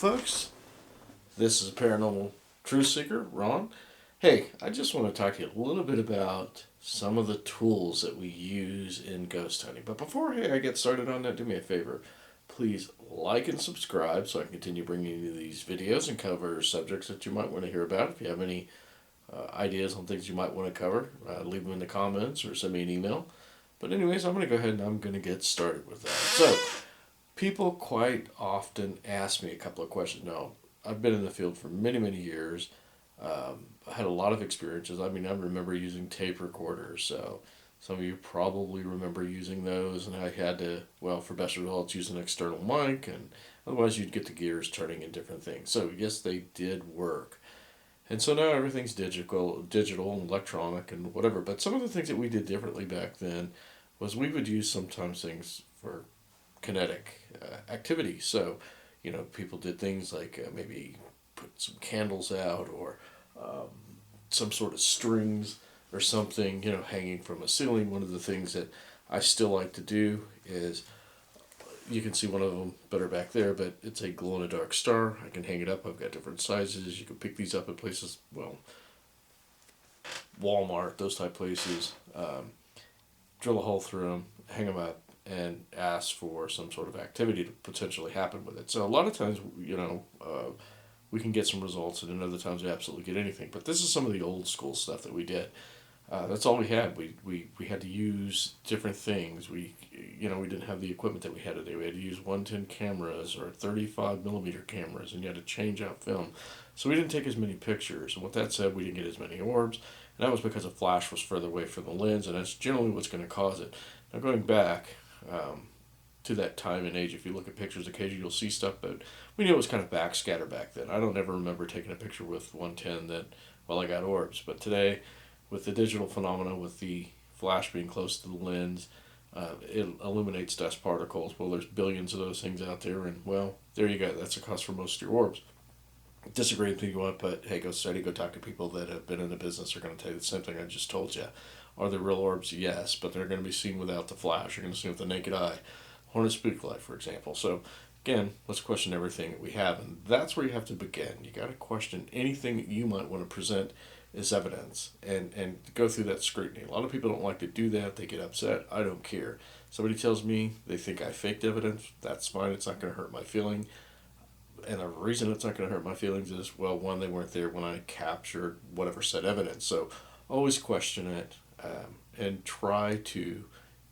folks. This is Paranormal Truth Seeker, Ron. Hey, I just want to talk to you a little bit about some of the tools that we use in ghost hunting. But before I get started on that, do me a favor. Please like and subscribe so I can continue bringing you these videos and cover subjects that you might want to hear about. If you have any ideas on things you might want to cover, leave them in the comments or send me an email. But anyways, I'm going to go ahead and I'm going to get started with that. So, people quite often ask me a couple of questions. Now, I've been in the field for many, many years. I had a lot of experiences. I mean, I remember using tape recorders, so some of you probably remember using those, and I had to, well, for best results, use an external mic, and otherwise you'd get the gears turning in different things. So, yes, they did work. And so now everything's digital and electronic and whatever. But some of the things that we did differently back then was we would use sometimes things for kinetic activity. So, people did things like maybe put some candles out or um, some sort of strings or something, hanging from a ceiling. One of the things that I still like to do is you can see one of them better back there, but it's a glow in the dark star. I can hang it up. I've got different sizes. You can pick these up at places, well, Walmart, those type places. Drill a hole through them, hang them up, and ask for some sort of activity to potentially happen with it. So a lot of times, we can get some results, and then other times we absolutely get anything. But this is some of the old school stuff that we did. That's all we had. We had to use different things. We didn't have the equipment that we had today. We had to use 110 cameras or 35 millimeter cameras, and you had to change out film. So we didn't take as many pictures. And with that said, we didn't get as many orbs. And that was because the flash was further away from the lens, and that's generally what's going to cause it. Now going back to that time and age, if you look at pictures, occasionally you'll see stuff, but we knew it was kind of backscatter back then. I don't ever remember taking a picture with 110 that, well, I got orbs. But today, with the digital phenomena, with the flash being close to the lens, it illuminates dust particles. Well, there's billions of those things out there, and well, there you go. That's the cost for most of your orbs. Disagree with me you want, but hey, go study, go talk to people that have been in the business. They're going to tell you the same thing I just told you. Are there real orbs? Yes, but they're going to be seen without the flash. You're going to see with the naked eye. Hornet spook light, for example. So, again, let's question everything that we have, and that's where you have to begin. You got to question anything that you might want to present as evidence, and go through that scrutiny. A lot of people don't like to do that. They get upset. I don't care. Somebody tells me they think I faked evidence. That's fine. It's not going to hurt my feeling. And the reason it's not going to hurt my feelings is, well, one, they weren't there when I captured whatever said evidence. So always question it, and try to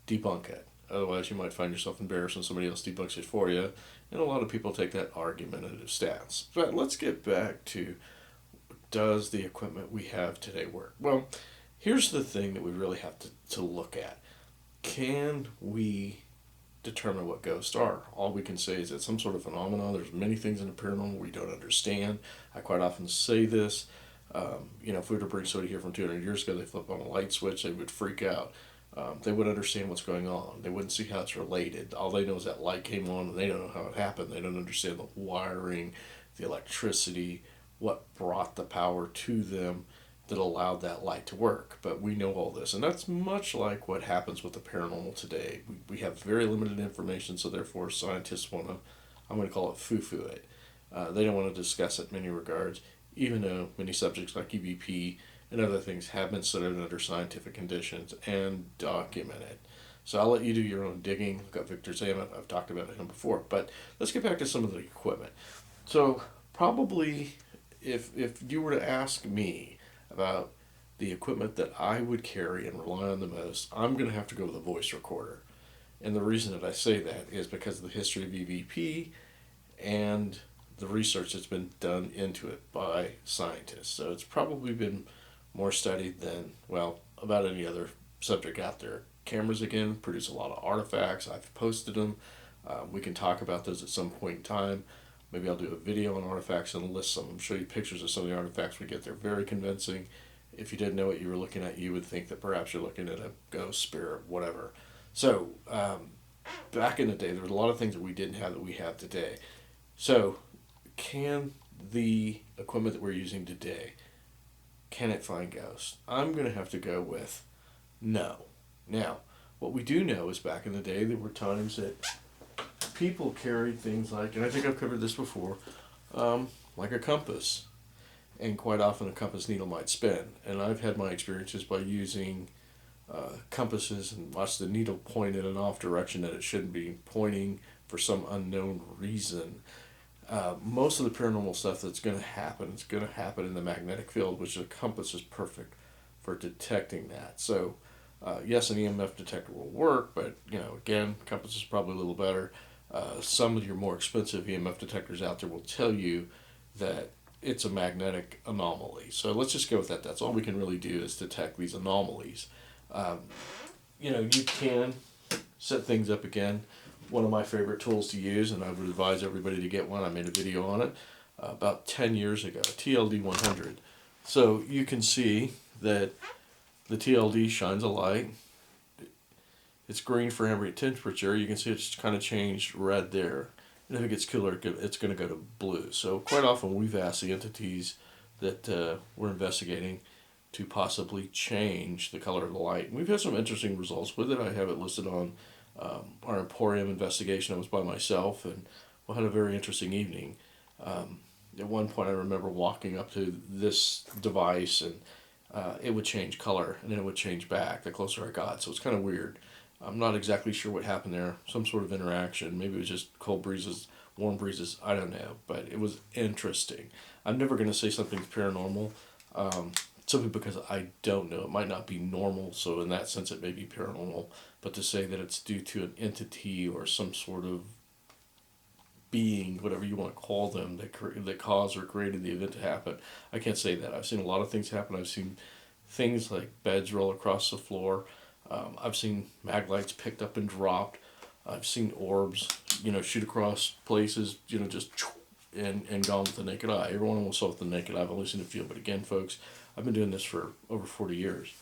debunk it. Otherwise, you might find yourself embarrassed when somebody else debunks it for you. And a lot of people take that argumentative stance. But let's get back to, does the equipment we have today work? Well, here's the thing that we really have to look at. Can we determine what ghosts are? All we can say is it's some sort of phenomenon. There's many things in the paranormal we don't understand. I quite often say this. If we were to bring somebody here from 200 years ago, they flip on a light switch, they would freak out. They wouldn't understand what's going on. They wouldn't see how it's related. All they know is that light came on, and they don't know how it happened. They don't understand the wiring, the electricity, what brought the power to them that allowed that light to work. But we know all this. And that's much like what happens with the paranormal today. We have very limited information, so therefore scientists want to, I'm going to call it foo-foo it. They don't want to discuss it in many regards, even though many subjects like EVP and other things have been studied under scientific conditions and documented. So I'll let you do your own digging. Look up Victor Zayman. I've talked about him before. But let's get back to some of the equipment. So probably if you were to ask me about the equipment that I would carry and rely on the most, I'm going to have to go with a voice recorder. And the reason that I say that is because of the history of EVP and the research that's been done into it by scientists. So it's probably been more studied than, well, about any other subject out there. Cameras, again, produce a lot of artifacts. I've posted them. We can talk about those at some point in time. Maybe I'll do a video on artifacts and list some of them, show you pictures of some of the artifacts we get. They're very convincing. If you didn't know what you were looking at, you would think that perhaps you're looking at a ghost, spirit, whatever. So, back in the day, there was a lot of things that we didn't have that we have today. So, can the equipment that we're using today, can it find ghosts? I'm going to have to go with no. Now, what we do know is back in the day, there were times that people carried things like, and I think I've covered this before, like a compass. And quite often a compass needle might spin. And I've had my experiences by using compasses and watch the needle point in an off direction that it shouldn't be pointing for some unknown reason. Most of the paranormal stuff that's going to happen is going to happen in the magnetic field, which a compass is perfect for detecting that. So, yes, an EMF detector will work, but again, compass is probably a little better. Some of your more expensive EMF detectors out there will tell you that it's a magnetic anomaly. So let's just go with that. That's all we can really do is detect these anomalies. Um, you can set things up again. One of my favorite tools to use, and I would advise everybody to get one. I made a video on it about 10 years ago, TLD 100. So you can see that the TLD shines a light. It's green for ambient temperature. You can see it's kind of changed red there. And if it gets cooler, it's going to go to blue. So quite often we've asked the entities that we're investigating to possibly change the color of the light. And we've had some interesting results with it. I have it listed on our Emporium investigation. I was by myself, and we had a very interesting evening. At one point, I remember walking up to this device, and it would change color, and then it would change back the closer I got. So it's kind of weird. I'm not exactly sure what happened there. Some sort of interaction. Maybe it was just cold breezes, warm breezes. I don't know. But it was interesting. I'm never going to say something's paranormal simply because I don't know. It might not be normal. So in that sense, it may be paranormal. But to say that it's due to an entity or some sort of being, whatever you want to call them, that caused or created the event to happen, I can't say that. I've seen a lot of things happen. I've seen things like beds roll across the floor. I've seen mag lights picked up and dropped. I've seen orbs, shoot across places, just and gone with the naked eye. Everyone almost saw with the naked eye. I've only seen a few, but again, folks, I've been doing this for over 40 years.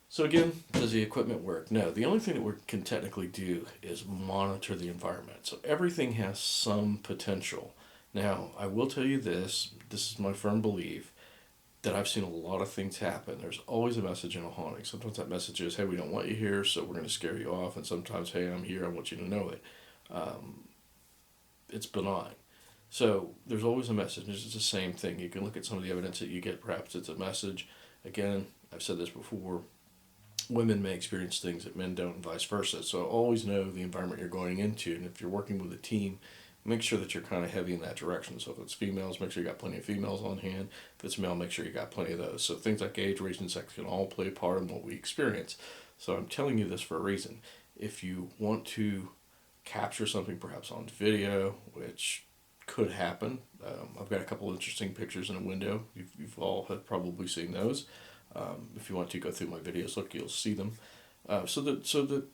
So again, does the equipment work? No. The only thing that we can technically do is monitor the environment. So everything has some potential. Now, I will tell you this is my firm belief, that I've seen a lot of things happen. There's always a message in a haunting. Sometimes that message is, hey, we don't want you here, so we're going to scare you off. And sometimes, hey, I'm here, I want you to know it. It's benign. So there's always a message. It's the same thing. You can look at some of the evidence that you get. Perhaps it's a message. Again, I've said this before. Women may experience things that men don't and vice versa. So always know the environment you're going into. And if you're working with a team, make sure that you're kind of heavy in that direction. So if it's females, make sure you got plenty of females on hand. If it's male, make sure you got plenty of those. So things like age, race, and sex can all play a part in what we experience. So I'm telling you this for a reason. If you want to capture something perhaps on video, which could happen, I've got a couple interesting pictures in a window. You've all have probably seen those. If you want to go through my videos, look, you'll see them. So that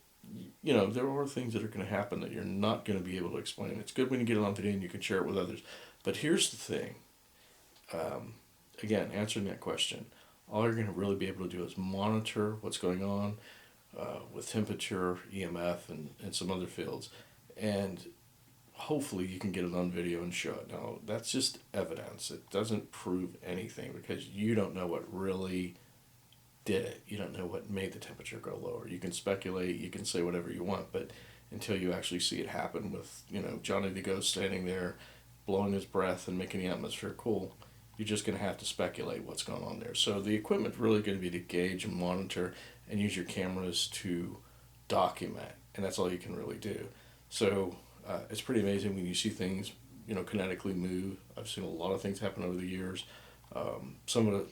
there are things that are going to happen that you're not going to be able to explain. It's good when you get it on video and you can share it with others. But here's the thing. Again, answering that question, all you're going to really be able to do is monitor what's going on with temperature, EMF, and some other fields. And hopefully you can get it on video and show it. Now, that's just evidence. It doesn't prove anything because you don't know what really did it. You don't know what made the temperature go lower. You can speculate, you can say whatever you want, but until you actually see it happen with, Johnny the Ghost standing there blowing his breath and making the atmosphere cool, you're just going to have to speculate what's going on there. So the equipment's really going to be to gauge and monitor and use your cameras to document, and that's all you can really do. So it's pretty amazing when you see things, kinetically move. I've seen a lot of things happen over the years. Some of it,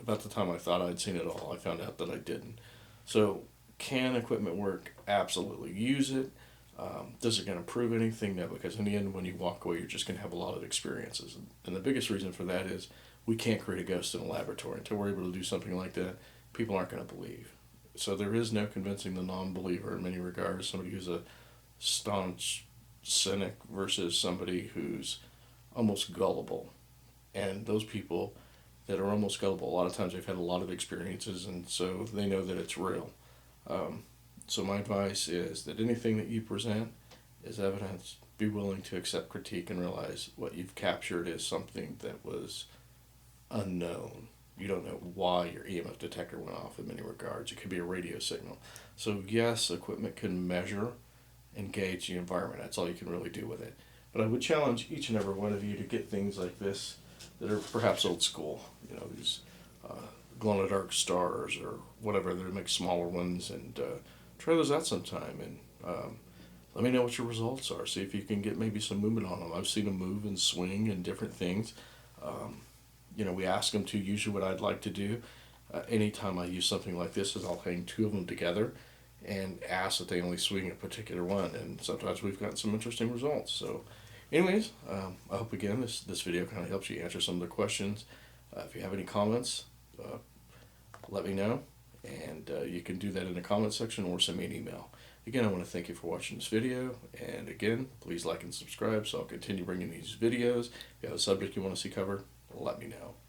about the time I thought I'd seen it all, I found out that I didn't. So, can equipment work? Absolutely. Use it. Does it going to prove anything? No, because in the end, when you walk away, you're just going to have a lot of experiences. And the biggest reason for that is we can't create a ghost in a laboratory. Until we're able to do something like that, people aren't going to believe. So there is no convincing the non-believer in many regards. Somebody who's a staunch cynic versus somebody who's almost gullible. And those people that are almost gullible, a lot of times they've had a lot of experiences, and so they know that it's real. So my advice is that anything that you present is evidence. Be willing to accept critique and realize what you've captured is something that was unknown. You don't know why your EMF detector went off in many regards. It could be a radio signal. So yes, equipment can measure and gauge the environment. That's all you can really do with it. But I would challenge each and every one of you to get things like this that are perhaps old school. These uh, glow in the dark stars or whatever. They make smaller ones, and try those out sometime. And let me know what your results are. See if you can get maybe some movement on them. I've seen them move and swing and different things. Um, we ask them to. Usually, what I'd like to do anytime I use something like this is I'll hang two of them together and ask that they only swing a particular one. And sometimes we've gotten some interesting results. So, anyways, I hope again this video kind of helps you answer some of the questions. If you have any comments, let me know, and you can do that in the comment section or send me an email. Again, I want to thank you for watching this video, and again, please like and subscribe so I'll continue bringing these videos. If you have a subject you want to see covered, let me know.